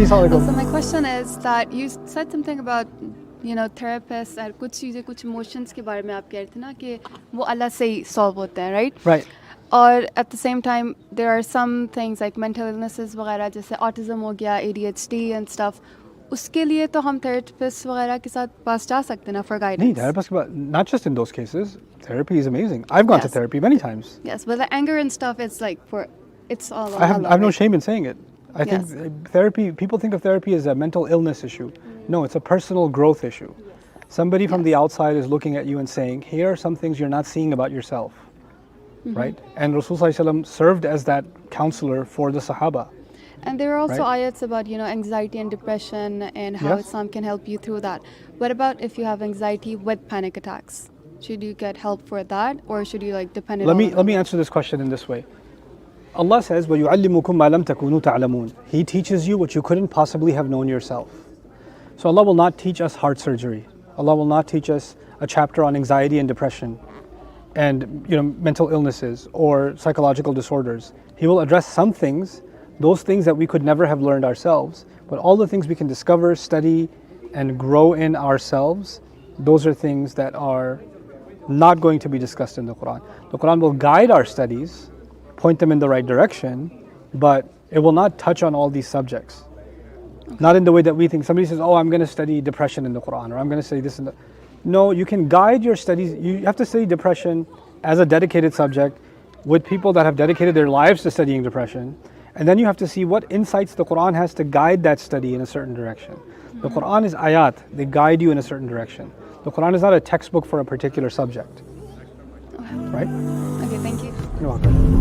So my question is that you said something about therapists और कुछ चीज़ें कुछ emotions के बारे में आप कह रहे थे ना कि वो अल्लाह से ही solve होते हैं, right? Right. और at the same time there are some things like mental illnesses वगैरह जैसे autism हो गया, ADHD and stuff. उसके लिए तो हम therapists वगैरह के साथ पास जा सकते हैं ना for guidance. नहीं, therapist, not just in those cases. Therapy is amazing. I've gone to Yes. therapy many times. Yes, but the anger and stuff, it's like it's all on I have Allah, no right? shame in saying it. I Yes. think therapy, people think of therapy as a mental illness issue. No, it's a personal growth issue. Somebody from the outside is looking at you and saying, here are some things you're not seeing about yourself. Right? And Rasulullah ﷺ served as that counselor for the Sahaba. And there are also Right. ayats about anxiety and depression and how Yes. Islam can help you through that. What about if you have anxiety with panic attacks? Should you get help for that, or should you depend it Let all me on let me Allah? answer this question in this way. Allah says, وَيُعَلِّمُكُم مَا لَمْ تَكُونُوا تَعْلَمُونَ. He teaches you what you couldn't possibly have known yourself. So Allah will not teach us heart surgery. Allah will not teach us a chapter on anxiety and depression and mental illnesses or psychological disorders. He will address some things, those things that we could never have learned ourselves, but all the things we can discover, study, and grow in ourselves, those are things that are not going to be discussed in the Quran. The Quran will guide our studies, point them in the right direction, but it will not touch on all these subjects. Not in the way that we think. Somebody says, oh, I'm going to study depression in the Quran, or I'm going to study this and that. No, you can guide your studies. You have to study depression as a dedicated subject with people that have dedicated their lives to studying depression. And then you have to see what insights the Quran has to guide that study in a certain direction. The Quran is ayat, they guide you in a certain direction. The Quran is not a textbook for a particular subject. Right? Okay, thank you. You're welcome.